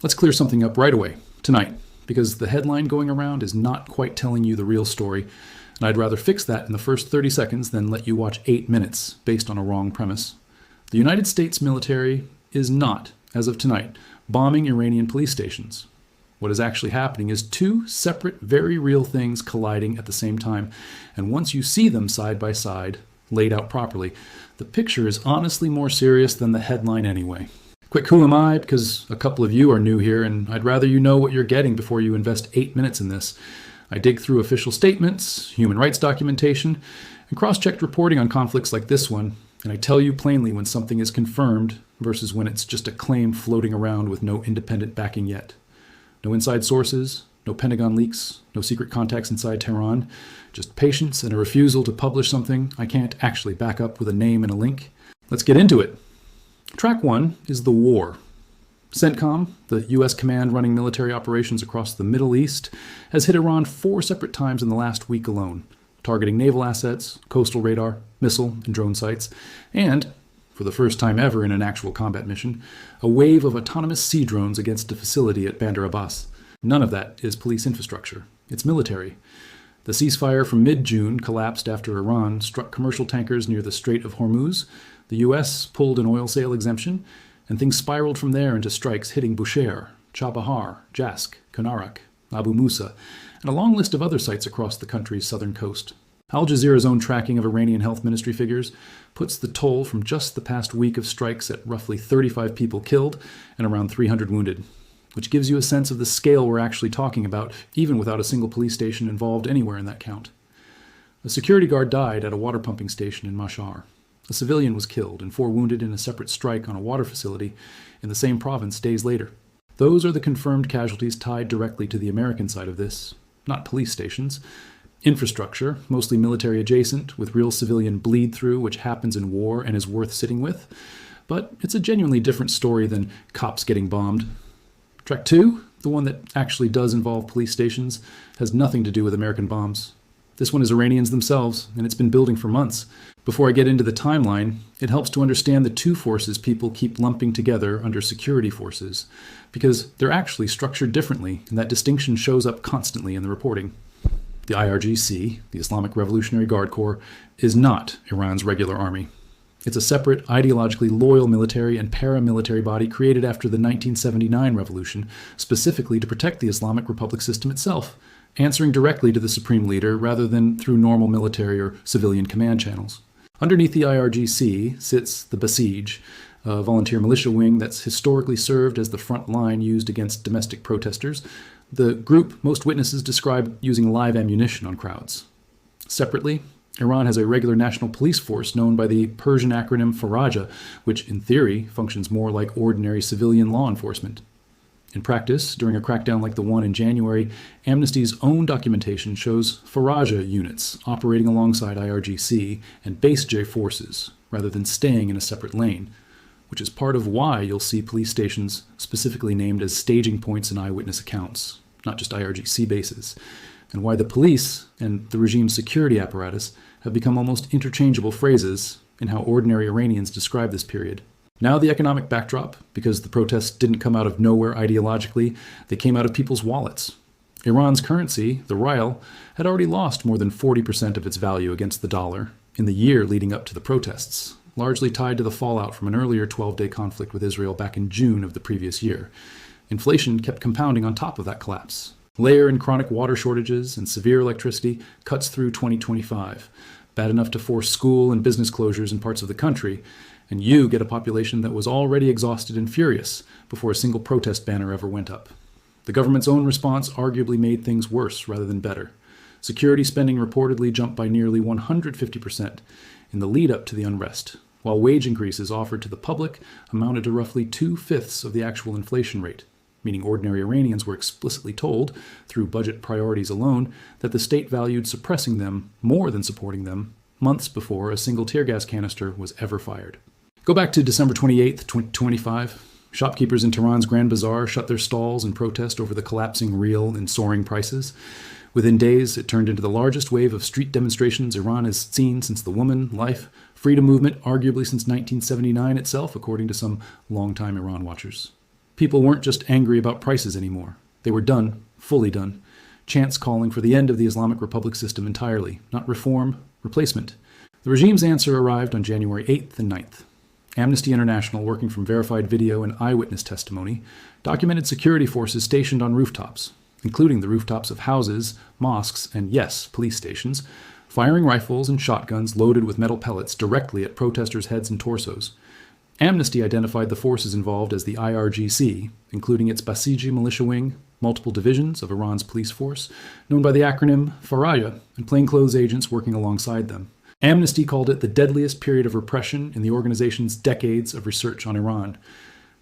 Let's clear something up right away, tonight, because the headline going around is not quite telling you the real story, and I'd rather fix that in the first 30 seconds than let you watch 8 minutes based on a wrong premise. The United States military is not, as of tonight, bombing Iranian police stations. What is actually happening is two separate, very real things colliding at the same time, and once you see them side by side, laid out properly, the picture is honestly more serious than the headline anyway. Quick who am I, because a couple of you are new here, and I'd rather you know what you're getting before you invest 8 minutes in this. I dig through official statements, human rights documentation, and cross-checked reporting on conflicts like this one, and I tell you plainly when something is confirmed versus when it's just a claim floating around with no independent backing yet. No inside sources, no Pentagon leaks, no secret contacts inside Tehran, just patience and a refusal to publish something I can't actually back up with a name and a link. Let's get into it. Track 1 is the war. CENTCOM, the U.S. command running military operations across the Middle East, has hit Iran 4 separate times in the last week alone, targeting naval assets, coastal radar, missile and drone sites, and, for the first time ever in an actual combat mission, a wave of autonomous sea drones against a facility at Bandar Abbas. None of that is police infrastructure. It's military. The ceasefire from mid-June collapsed after Iran struck commercial tankers near the Strait of Hormuz. The U.S. pulled an oil sale exemption, and things spiraled from there into strikes hitting Bushehr, Chabahar, Jask, Konarak, Abu Musa, and a long list of other sites across the country's southern coast. Al Jazeera's own tracking of Iranian health ministry figures puts the toll from just the past week of strikes at roughly 35 people killed and around 300 wounded, which gives you a sense of the scale we're actually talking about, even without a single police station involved anywhere in that count. A security guard died at a water pumping station in Mashhar. A civilian was killed and 4 wounded in a separate strike on a water facility in the same province days later. Those are the confirmed casualties tied directly to the American side of this, not police stations. Infrastructure, mostly military adjacent, with real civilian bleed-through which happens in war and is worth sitting with. But it's a genuinely different story than cops getting bombed. Track 2, the one that actually does involve police stations, has nothing to do with American bombs. This one is Iranians themselves, and it's been building for months. Before I get into the timeline, it helps to understand the two forces people keep lumping together under security forces, because they're actually structured differently, and that distinction shows up constantly in the reporting. The IRGC, the Islamic Revolutionary Guard Corps, is not Iran's regular army. It's a separate, ideologically loyal military and paramilitary body created after the 1979 revolution, specifically to protect the Islamic Republic system itself, answering directly to the supreme leader rather than through normal military or civilian command channels. Underneath the IRGC sits the Basij, a volunteer militia wing that's historically served as the front line used against domestic protesters. The group most witnesses describe using live ammunition on crowds. Separately, Iran has a regular national police force known by the Persian acronym Faraja, which in theory functions more like ordinary civilian law enforcement. In practice, during a crackdown like the one in January, Amnesty's own documentation shows Faraja units operating alongside IRGC and Basij forces, rather than staying in a separate lane, which is part of why you'll see police stations specifically named as staging points in eyewitness accounts, not just IRGC bases, and why the police and the regime's security apparatus have become almost interchangeable phrases in how ordinary Iranians describe this period. Now the economic backdrop, because the protests didn't come out of nowhere ideologically, they came out of people's wallets. Iran's currency, the rial, had already lost more than 40% of its value against the dollar in the year leading up to the protests, largely tied to the fallout from an earlier 12-day conflict with Israel back in June of the previous year. Inflation kept compounding on top of that collapse. Layer in chronic water shortages and severe electricity cuts through 2025, bad enough to force school and business closures in parts of the country, and you get a population that was already exhausted and furious before a single protest banner ever went up. The government's own response arguably made things worse rather than better. Security spending reportedly jumped by nearly 150% in the lead-up to the unrest, while wage increases offered to the public amounted to roughly 2/5 of the actual inflation rate, meaning ordinary Iranians were explicitly told, through budget priorities alone, that the state valued suppressing them more than supporting them months before a single tear gas canister was ever fired. Go back to December 28th, 2025. Shopkeepers in Tehran's Grand Bazaar shut their stalls in protest over the collapsing real and soaring prices. Within days, it turned into the largest wave of street demonstrations Iran has seen since the woman, life, freedom movement, arguably since 1979 itself, according to some longtime Iran watchers. People weren't just angry about prices anymore. They were done, fully done. Chants calling for the end of the Islamic Republic system entirely, not reform, replacement. The regime's answer arrived on January 8th and 9th. Amnesty International, working from verified video and eyewitness testimony, documented security forces stationed on rooftops, including the rooftops of houses, mosques, and yes, police stations, firing rifles and shotguns loaded with metal pellets directly at protesters' heads and torsos. Amnesty identified the forces involved as the IRGC, including its Basij militia wing, multiple divisions of Iran's police force, known by the acronym Faraja, and plainclothes agents working alongside them. Amnesty called it the deadliest period of repression in the organization's decades of research on Iran.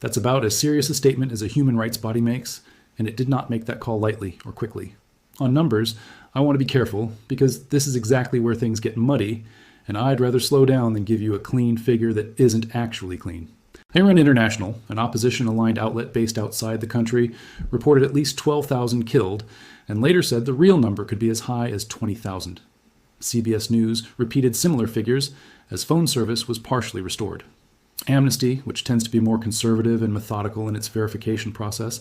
That's about as serious a statement as a human rights body makes, and it did not make that call lightly or quickly. On numbers, I want to be careful, because this is exactly where things get muddy, and I'd rather slow down than give you a clean figure that isn't actually clean. Iranian International, an opposition-aligned outlet based outside the country, reported at least 12,000 killed, and later said the real number could be as high as 20,000. CBS News repeated similar figures as phone service was partially restored. Amnesty, which tends to be more conservative and methodical in its verification process,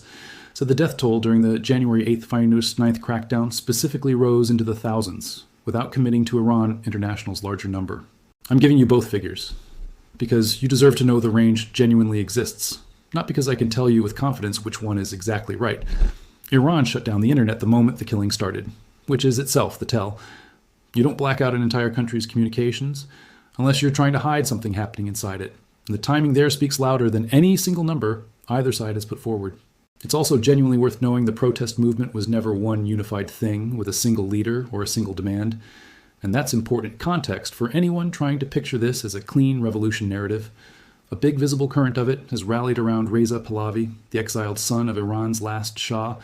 said the death toll during the January 8th finest 9th crackdown specifically rose into the thousands, without committing to Iran International's larger number. I'm giving you both figures, because you deserve to know the range genuinely exists, not because I can tell you with confidence which one is exactly right. Iran shut down the internet the moment the killing started, which is itself the tell. You don't black out an entire country's communications unless you're trying to hide something happening inside it. And the timing there speaks louder than any single number either side has put forward. It's also genuinely worth knowing the protest movement was never one unified thing with a single leader or a single demand. And that's important context for anyone trying to picture this as a clean revolution narrative. A big visible current of it has rallied around Reza Pahlavi, the exiled son of Iran's last Shah,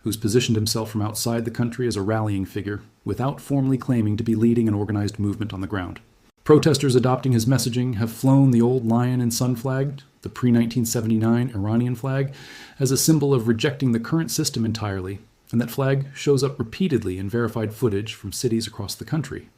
who's positioned himself from outside the country as a rallying figure, without formally claiming to be leading an organized movement on the ground. Protesters adopting his messaging have flown the old lion and sun flag, the pre-1979 Iranian flag, as a symbol of rejecting the current system entirely, and that flag shows up repeatedly in verified footage from cities across the country.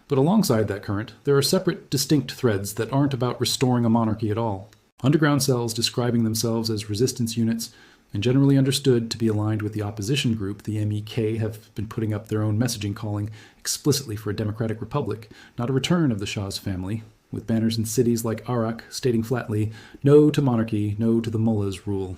But alongside that current, there are separate, distinct threads that aren't about restoring a monarchy at all. Underground cells describing themselves as resistance units, and generally understood to be aligned with the opposition group, the MEK, have been putting up their own messaging calling explicitly for a democratic republic, not a return of the Shah's family, with banners in cities like Arak stating flatly, "No to monarchy, no to the mullah's rule."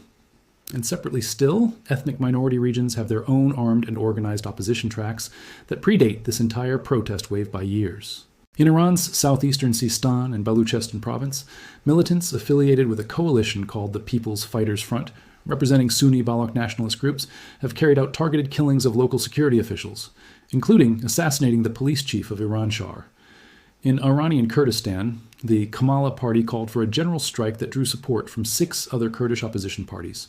And separately still, ethnic minority regions have their own armed and organized opposition tracks that predate this entire protest wave by years. In Iran's southeastern Sistan and Baluchistan province, militants affiliated with a coalition called the People's Fighters Front, representing Sunni Baloch nationalist groups, have carried out targeted killings of local security officials, including assassinating the police chief of Iranshar. In Iranian Kurdistan, the Kamala party called for a general strike that drew support from 6 other Kurdish opposition parties,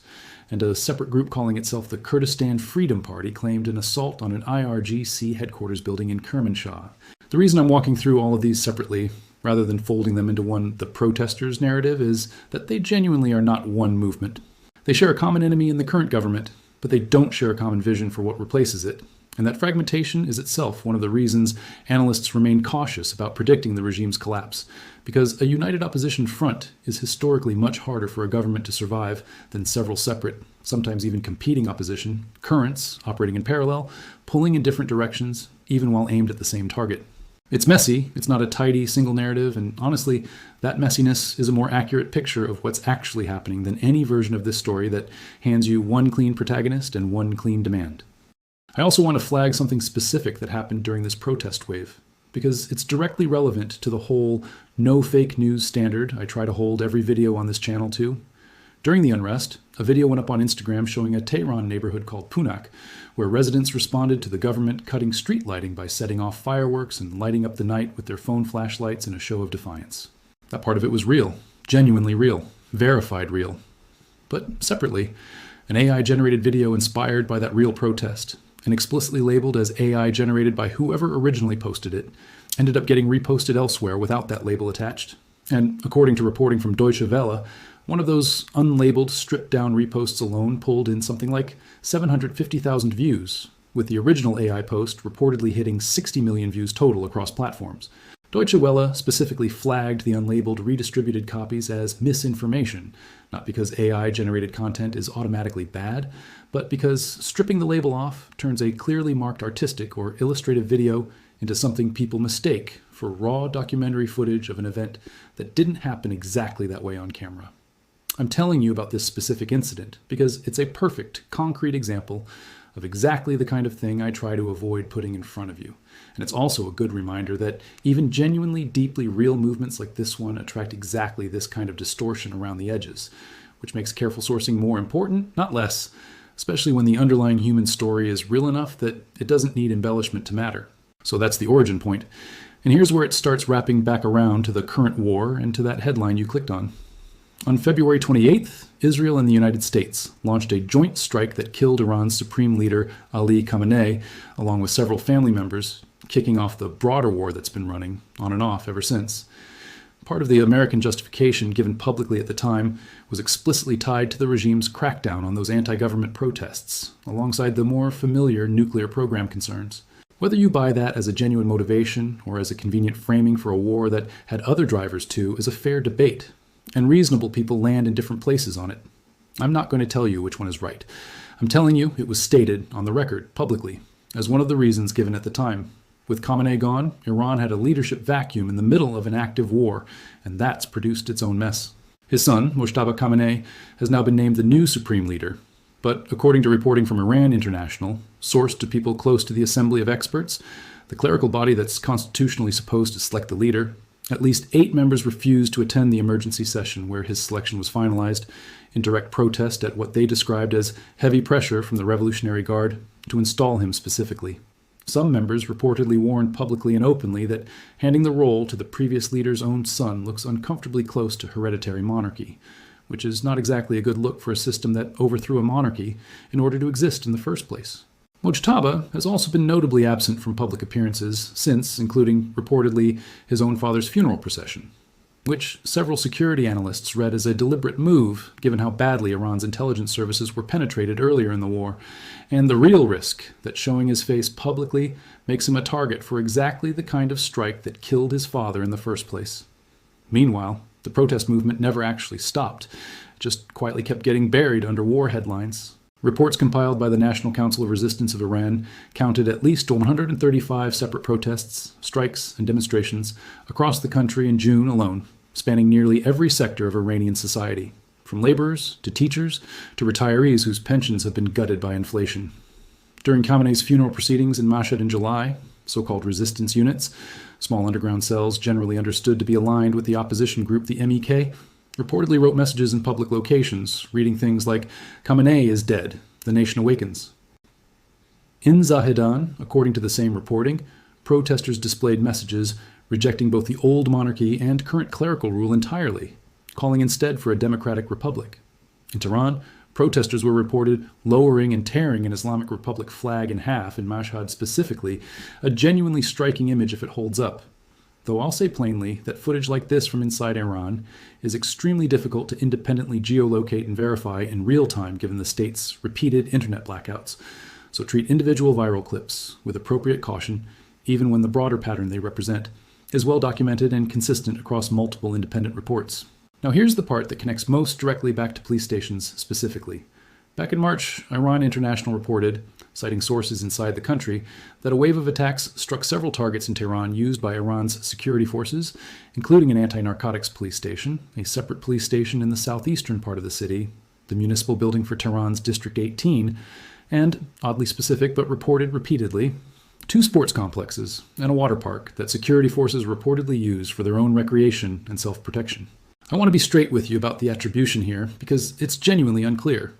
and a separate group calling itself the Kurdistan Freedom Party claimed an assault on an IRGC headquarters building in Kermanshah. The reason I'm walking through all of these separately, rather than folding them into one the protesters' narrative, is that they genuinely are not one movement. They share a common enemy in the current government, but they don't share a common vision for what replaces it. And that fragmentation is itself one of the reasons analysts remain cautious about predicting the regime's collapse, because a united opposition front is historically much harder for a government to survive than several separate, sometimes even competing opposition, currents operating in parallel, pulling in different directions, even while aimed at the same target. It's messy, it's not a tidy single narrative, and honestly, that messiness is a more accurate picture of what's actually happening than any version of this story that hands you one clean protagonist and one clean demand. I also want to flag something specific that happened during this protest wave, because it's directly relevant to the whole no fake news standard I try to hold every video on this channel to. During the unrest, a video went up on Instagram showing a Tehran neighborhood called Punak, where residents responded to the government cutting street lighting by setting off fireworks and lighting up the night with their phone flashlights in a show of defiance. That part of it was real, genuinely real, verified real. But separately, an AI-generated video inspired by that real protest, and explicitly labeled as AI generated by whoever originally posted it, ended up getting reposted elsewhere without that label attached. And according to reporting from Deutsche Welle, one of those unlabeled, stripped-down reposts alone pulled in something like 750,000 views, with the original AI post reportedly hitting 60 million views total across platforms. Deutsche Welle specifically flagged the unlabeled redistributed copies as misinformation, not because AI-generated content is automatically bad, but because stripping the label off turns a clearly marked artistic or illustrative video into something people mistake for raw documentary footage of an event that didn't happen exactly that way on camera. I'm telling you about this specific incident because it's a perfect, concrete example of exactly the kind of thing I try to avoid putting in front of you. And it's also a good reminder that even genuinely deeply real movements like this one attract exactly this kind of distortion around the edges, which makes careful sourcing more important, not less, especially when the underlying human story is real enough that it doesn't need embellishment to matter. So that's the origin point. And here's where it starts wrapping back around to the current war and to that headline you clicked on. On February 28th, Israel and the United States launched a joint strike that killed Iran's supreme leader Ali Khamenei, along with several family members, kicking off the broader war that's been running on and off ever since. Part of the American justification given publicly at the time was explicitly tied to the regime's crackdown on those anti-government protests, alongside the more familiar nuclear program concerns. Whether you buy that as a genuine motivation or as a convenient framing for a war that had other drivers too is a fair debate, and reasonable people land in different places on it. I'm not going to tell you which one is right. I'm telling you it was stated on the record, publicly, as one of the reasons given at the time. With Khamenei gone, Iran had a leadership vacuum in the middle of an active war, and that's produced its own mess. His son, Mojtaba Khamenei, has now been named the new supreme leader. But according to reporting from Iran International, sourced to people close to the Assembly of Experts, the clerical body that's constitutionally supposed to select the leader, at least 8 members refused to attend the emergency session where his selection was finalized, in direct protest at what they described as heavy pressure from the Revolutionary Guard to install him specifically. Some members reportedly warned publicly and openly that handing the role to the previous leader's own son looks uncomfortably close to hereditary monarchy, which is not exactly a good look for a system that overthrew a monarchy in order to exist in the first place. Mojtaba has also been notably absent from public appearances since, including reportedly his own father's funeral procession, which several security analysts read as a deliberate move given how badly Iran's intelligence services were penetrated earlier in the war, and the real risk that showing his face publicly makes him a target for exactly the kind of strike that killed his father in the first place. Meanwhile, the protest movement never actually stopped, just quietly kept getting buried under war headlines. Reports compiled by the National Council of Resistance of Iran counted at least 135 separate protests, strikes, and demonstrations across the country in June alone, spanning nearly every sector of Iranian society, from laborers to teachers to retirees whose pensions have been gutted by inflation. During Khamenei's funeral proceedings in Mashhad in July, so-called resistance units, small underground cells generally understood to be aligned with the opposition group, the MEK, reportedly wrote messages in public locations, reading things like, "Khamenei is dead, the nation awakens." In Zahedan, according to the same reporting, protesters displayed messages rejecting both the old monarchy and current clerical rule entirely, calling instead for a democratic republic. In Tehran, protesters were reported lowering and tearing an Islamic Republic flag in half in Mashhad specifically, a genuinely striking image if it holds up. Though I'll say plainly that footage like this from inside Iran is extremely difficult to independently geolocate and verify in real time given the state's repeated internet blackouts. So treat individual viral clips with appropriate caution, even when the broader pattern they represent is well documented and consistent across multiple independent reports. Now here's the part that connects most directly back to police stations specifically. Back in March, Iran International reported, citing sources inside the country, that a wave of attacks struck several targets in Tehran used by Iran's security forces, including an anti-narcotics police station, a separate police station in the southeastern part of the city, the municipal building for Tehran's District 18, and, oddly specific but reported repeatedly, 2 sports complexes and a water park that security forces reportedly used for their own recreation and self-protection. I want to be straight with you about the attribution here because it's genuinely unclear.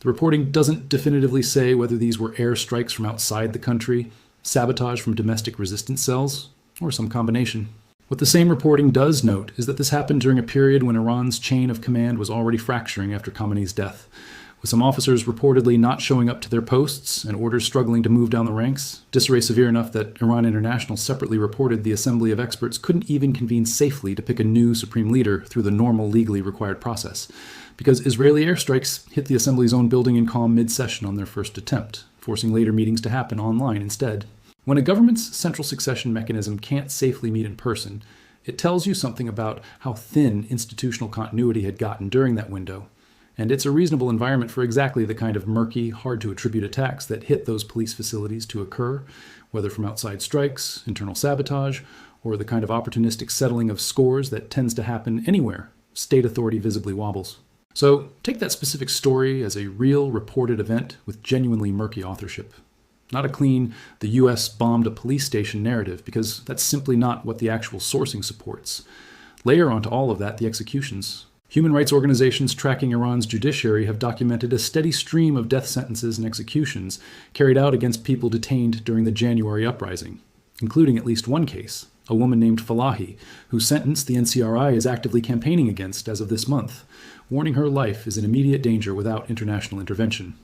The reporting doesn't definitively say whether these were airstrikes from outside the country, sabotage from domestic resistance cells, or some combination. What the same reporting does note is that this happened during a period when Iran's chain of command was already fracturing after Khamenei's death, with some officers reportedly not showing up to their posts and orders struggling to move down the ranks, disarray severe enough that Iran International separately reported the Assembly of Experts couldn't even convene safely to pick a new supreme leader through the normal legally required process, because Israeli airstrikes hit the Assembly's own building in calm mid-session on their first attempt, forcing later meetings to happen online instead. When a government's central succession mechanism can't safely meet in person, it tells you something about how thin institutional continuity had gotten during that window. And it's a reasonable environment for exactly the kind of murky, hard-to-attribute attacks that hit those police facilities to occur, whether from outside strikes, internal sabotage, or the kind of opportunistic settling of scores that tends to happen anywhere state authority visibly wobbles. So take that specific story as a real reported event with genuinely murky authorship. Not a clean, the US bombed a police station narrative, because that's simply not what the actual sourcing supports. Layer onto all of that the executions. Human rights organizations tracking Iran's judiciary have documented a steady stream of death sentences and executions carried out against people detained during the January uprising, including at least one case, a woman named Falahi, whose sentence the NCRI is actively campaigning against as of this month, warning her life is in immediate danger without international intervention.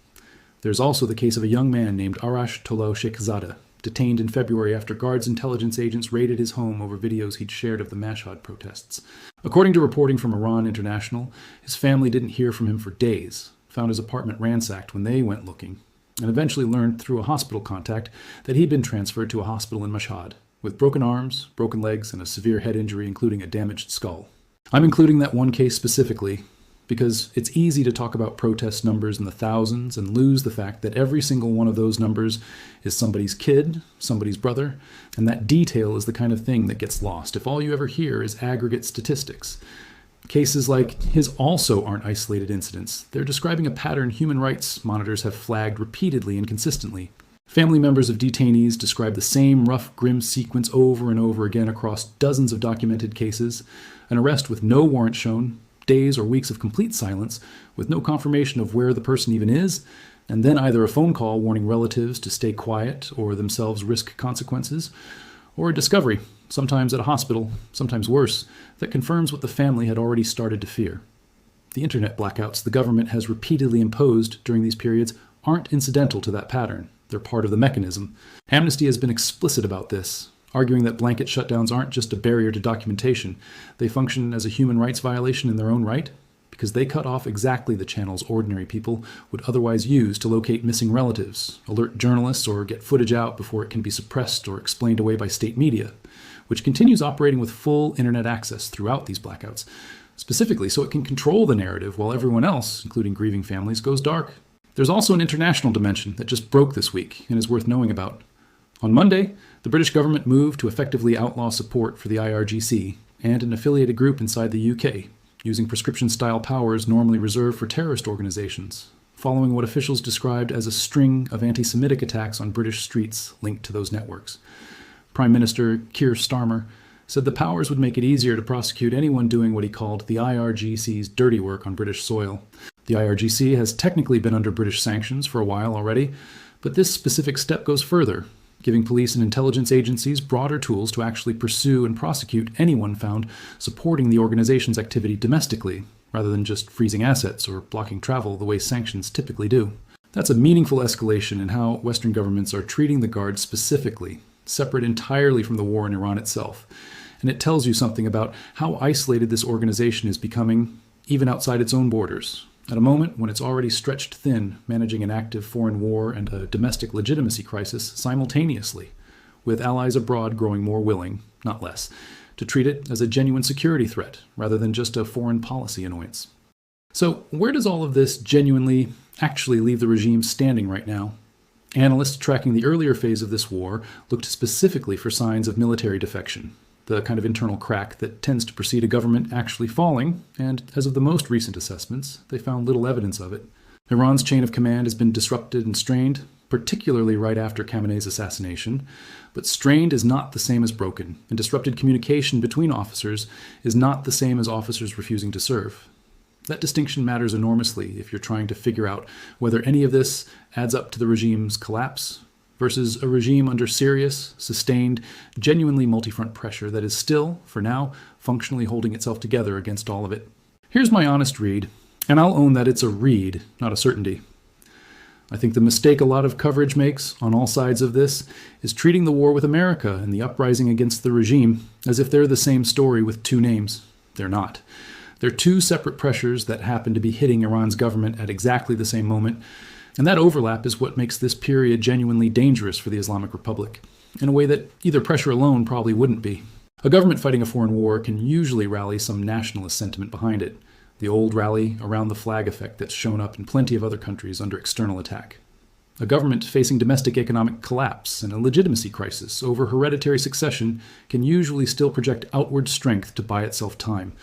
There's also the case of a young man named Arash Tolo Shekhzada, detained in February after guards intelligence agents raided his home over videos he'd shared of the Mashhad protests. According to reporting from Iran International, his family didn't hear from him for days, found his apartment ransacked when they went looking, and eventually learned through a hospital contact that he'd been transferred to a hospital in Mashhad, with broken arms, broken legs, and a severe head injury, including a damaged skull. I'm including that one case specifically because it's easy to talk about protest numbers in the thousands and lose the fact that every single one of those numbers is somebody's kid, somebody's brother, and that detail is the kind of thing that gets lost if all you ever hear is aggregate statistics. Cases like his also aren't isolated incidents. They're describing a pattern human rights monitors have flagged repeatedly and consistently. Family members of detainees describe the same rough, grim sequence over and over again across dozens of documented cases: an arrest with no warrant shown, days or weeks of complete silence with no confirmation of where the person even is, and then either a phone call warning relatives to stay quiet or themselves risk consequences, or a discovery, sometimes at a hospital, sometimes worse, that confirms what the family had already started to fear. The internet blackouts the government has repeatedly imposed during these periods aren't incidental to that pattern. They're part of the mechanism. Amnesty has been explicit about this, arguing that blanket shutdowns aren't just a barrier to documentation. They function as a human rights violation in their own right, because they cut off exactly the channels ordinary people would otherwise use to locate missing relatives, alert journalists, or get footage out before it can be suppressed or explained away by state media, which continues operating with full internet access throughout these blackouts, specifically so it can control the narrative while everyone else, including grieving families, goes dark. There's also an international dimension that just broke this week and is worth knowing about. On Monday, the British government moved to effectively outlaw support for the IRGC and an affiliated group inside the UK, using prescription-style powers normally reserved for terrorist organizations, following what officials described as a string of anti-Semitic attacks on British streets linked to those networks. Prime Minister Keir Starmer said the powers would make it easier to prosecute anyone doing what he called the IRGC's dirty work on British soil. The IRGC has technically been under British sanctions for a while already, but this specific step goes further, giving police and intelligence agencies broader tools to actually pursue and prosecute anyone found supporting the organization's activity domestically, rather than just freezing assets or blocking travel the way sanctions typically do. That's a meaningful escalation in how Western governments are treating the Guard specifically, separate entirely from the war in Iran itself. And it tells you something about how isolated this organization is becoming, even outside its own borders, at a moment when it's already stretched thin, managing an active foreign war and a domestic legitimacy crisis simultaneously, with allies abroad growing more willing, not less, to treat it as a genuine security threat rather than just a foreign policy annoyance. So where does all of this genuinely actually leave the regime standing right now? Analysts tracking the earlier phase of this war looked specifically for signs of military defection, the kind of internal crack that tends to precede a government actually falling, and as of the most recent assessments, they found little evidence of it. Iran's chain of command has been disrupted and strained, particularly right after Khamenei's assassination, but strained is not the same as broken, and disrupted communication between officers is not the same as officers refusing to serve. That distinction matters enormously if you're trying to figure out whether any of this adds up to the regime's collapse versus a regime under serious, sustained, genuinely multi-front pressure that is still, for now, functionally holding itself together against all of it. Here's my honest read, and I'll own that it's a read, not a certainty. I think the mistake a lot of coverage makes, on all sides of this, is treating the war with America and the uprising against the regime as if they're the same story with two names. They're not. They're two separate pressures that happen to be hitting Iran's government at exactly the same moment, And that overlap is what makes this period genuinely dangerous for the Islamic Republic, in a way that either pressure alone probably wouldn't be. A government fighting a foreign war can usually rally some nationalist sentiment behind it, the old rally around the flag effect that's shown up in plenty of other countries under external attack. A government facing domestic economic collapse and a legitimacy crisis over hereditary succession can usually still project outward strength to buy itself time,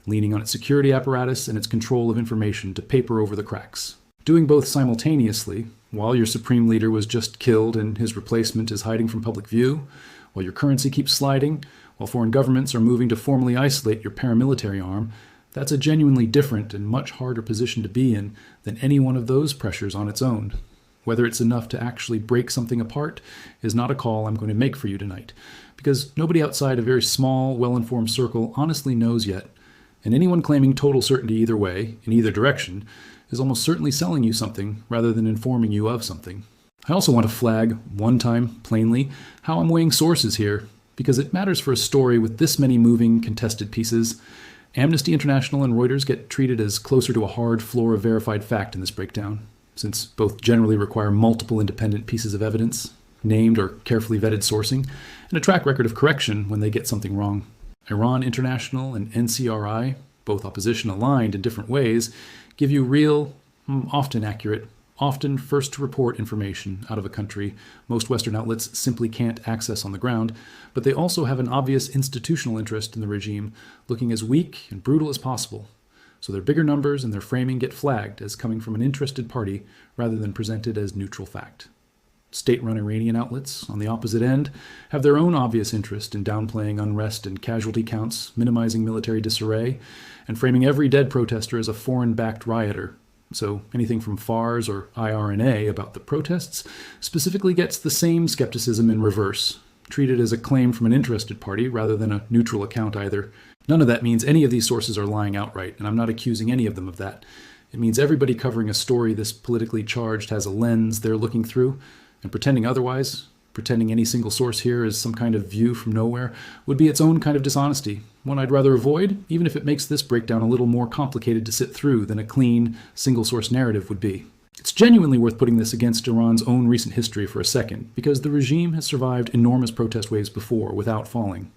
leaning on its security apparatus and its control of information to paper over the cracks. Doing both simultaneously, while your supreme leader was just killed and his replacement is hiding from public view, while your currency keeps sliding, while foreign governments are moving to formally isolate your paramilitary arm, that's a genuinely different and much harder position to be in than any one of those pressures on its own. Whether it's enough to actually break something apart is not a call I'm going to make for you tonight, because nobody outside a very small, well-informed circle honestly knows yet, and anyone claiming total certainty either way, in either direction, is almost certainly selling you something rather than informing you of something. I also want to flag, one time, plainly, how I'm weighing sources here, because it matters for a story with this many moving, contested pieces. Amnesty International and Reuters get treated as closer to a hard floor of verified fact in this breakdown, since both generally require multiple independent pieces of evidence, named or carefully vetted sourcing, and a track record of correction when they get something wrong. Iran International and NCRI, both opposition aligned in different ways, give you real, often accurate, often first-to-report information out of a country most Western outlets simply can't access on the ground, but they also have an obvious institutional interest in the regime, looking as weak and brutal as possible. So their bigger numbers and their framing get flagged as coming from an interested party rather than presented as neutral fact. State-run Iranian outlets, on the opposite end, have their own obvious interest in downplaying unrest and casualty counts, minimizing military disarray, and framing every dead protester as a foreign-backed rioter. So anything from FARS or IRNA about the protests specifically gets the same skepticism in reverse, treated as a claim from an interested party rather than a neutral account either. None of that means any of these sources are lying outright, and I'm not accusing any of them of that. It means everybody covering a story this politically charged has a lens they're looking through, and pretending otherwise, pretending any single source here is some kind of view from nowhere, would be its own kind of dishonesty, one I'd rather avoid, even if it makes this breakdown a little more complicated to sit through than a clean, single-source narrative would be. It's genuinely worth putting this against Iran's own recent history for a second, because the regime has survived enormous protest waves before without falling.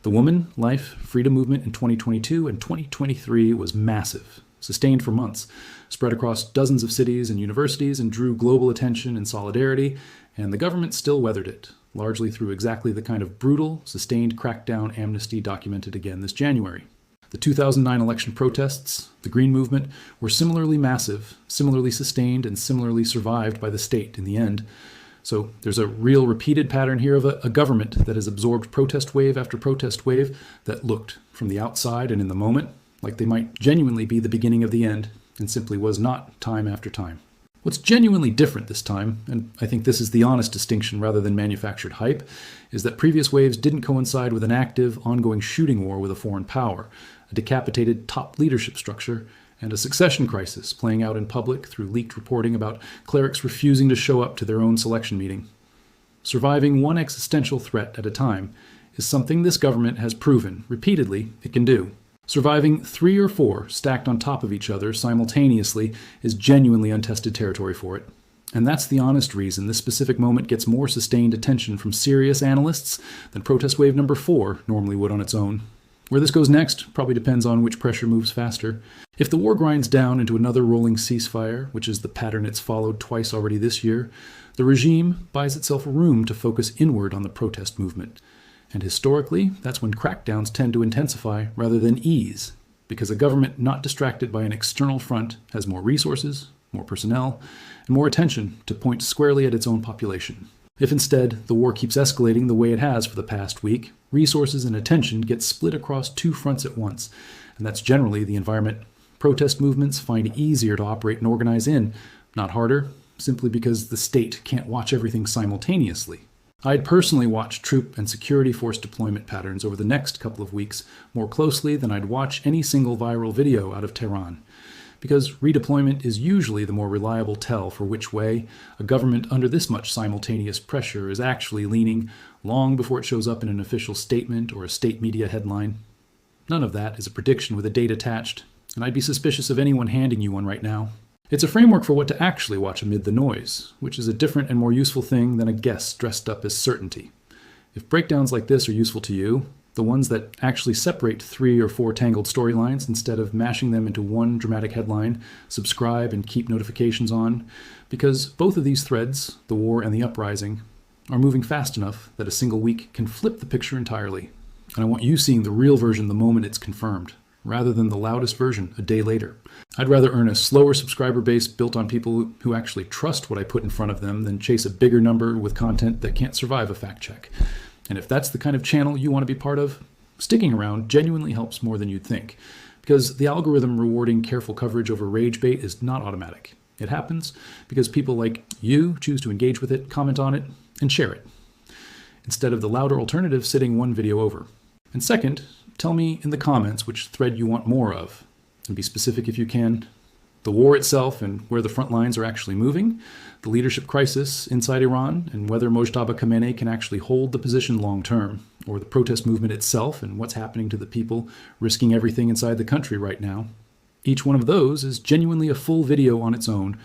The woman, life, freedom movement in 2022 and 2023 was massive, sustained for months, spread across dozens of cities and universities, and drew global attention and solidarity, and the government still weathered it, largely through exactly the kind of brutal, sustained crackdown amnesty documented again this January. The 2009 election protests, the Green Movement, were similarly massive, similarly sustained, and similarly survived by the state in the end. So there's a real repeated pattern here of a government that has absorbed protest wave after protest wave that looked, from the outside and in the moment, like they might genuinely be the beginning of the end, and simply was not time after time. What's genuinely different this time, and I think this is the honest distinction rather than manufactured hype, is that previous waves didn't coincide with an active, ongoing shooting war with a foreign power, a decapitated top leadership structure, and a succession crisis playing out in public through leaked reporting about clerics refusing to show up to their own selection meeting. Surviving one existential threat at a time is something this government has proven, repeatedly, it can do. Surviving 3 or 4 stacked on top of each other simultaneously is genuinely untested territory for it. And that's the honest reason this specific moment gets more sustained attention from serious analysts than protest wave number 4 normally would on its own. Where this goes next probably depends on which pressure moves faster. If the war grinds down into another rolling ceasefire, which is the pattern it's followed twice already this year, the regime buys itself room to focus inward on the protest movement. And historically, that's when crackdowns tend to intensify rather than ease, because a government not distracted by an external front has more resources, more personnel, and more attention to point squarely at its own population. If instead the war keeps escalating the way it has for the past week, resources and attention get split across 2 fronts at once, and that's generally the environment protest movements find easier to operate and organize in, not harder, simply because the state can't watch everything simultaneously. I'd personally watch troop and security force deployment patterns over the next couple of weeks more closely than I'd watch any single viral video out of Tehran, because redeployment is usually the more reliable tell for which way a government under this much simultaneous pressure is actually leaning long before it shows up in an official statement or a state media headline. None of that is a prediction with a date attached, and I'd be suspicious of anyone handing you one right now. It's a framework for what to actually watch amid the noise, which is a different and more useful thing than a guess dressed up as certainty. If breakdowns like this are useful to you, the ones that actually separate 3 or 4 tangled storylines instead of mashing them into one dramatic headline, subscribe and keep notifications on, because both of these threads, the war and the uprising, are moving fast enough that a single week can flip the picture entirely. And I want you seeing the real version the moment it's confirmed, rather than the loudest version a day later. I'd rather earn a slower subscriber base built on people who actually trust what I put in front of them than chase a bigger number with content that can't survive a fact check. And if that's the kind of channel you want to be part of, sticking around genuinely helps more than you'd think, because the algorithm rewarding careful coverage over rage bait is not automatic. It happens because people like you choose to engage with it, comment on it, and share it, instead of the louder alternative sitting one video over. And second, tell me in the comments which thread you want more of, and be specific if you can. The war itself and where the front lines are actually moving, the leadership crisis inside Iran, and whether Mojtaba Khamenei can actually hold the position long term, or the protest movement itself and what's happening to the people risking everything inside the country right now. Each one of those is genuinely a full video on its own,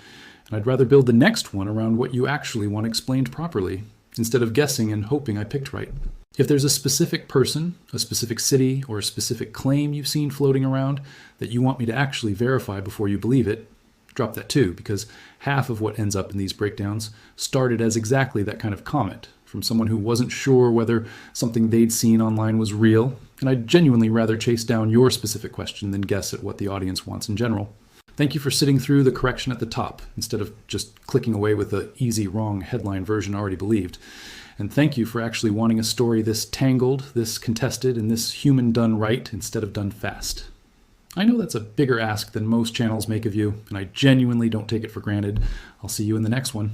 and I'd rather build the next one around what you actually want explained properly, instead of guessing and hoping I picked right. If there's a specific person, a specific city, or a specific claim you've seen floating around that you want me to actually verify before you believe it, drop that too, because half of what ends up in these breakdowns started as exactly that kind of comment from someone who wasn't sure whether something they'd seen online was real, and I'd genuinely rather chase down your specific question than guess at what the audience wants in general. Thank you for sitting through the correction at the top, instead of just clicking away with the easy wrong headline version already believed. And thank you for actually wanting a story this tangled, this contested, and this human done right instead of done fast. I know that's a bigger ask than most channels make of you, and I genuinely don't take it for granted. I'll see you in the next one.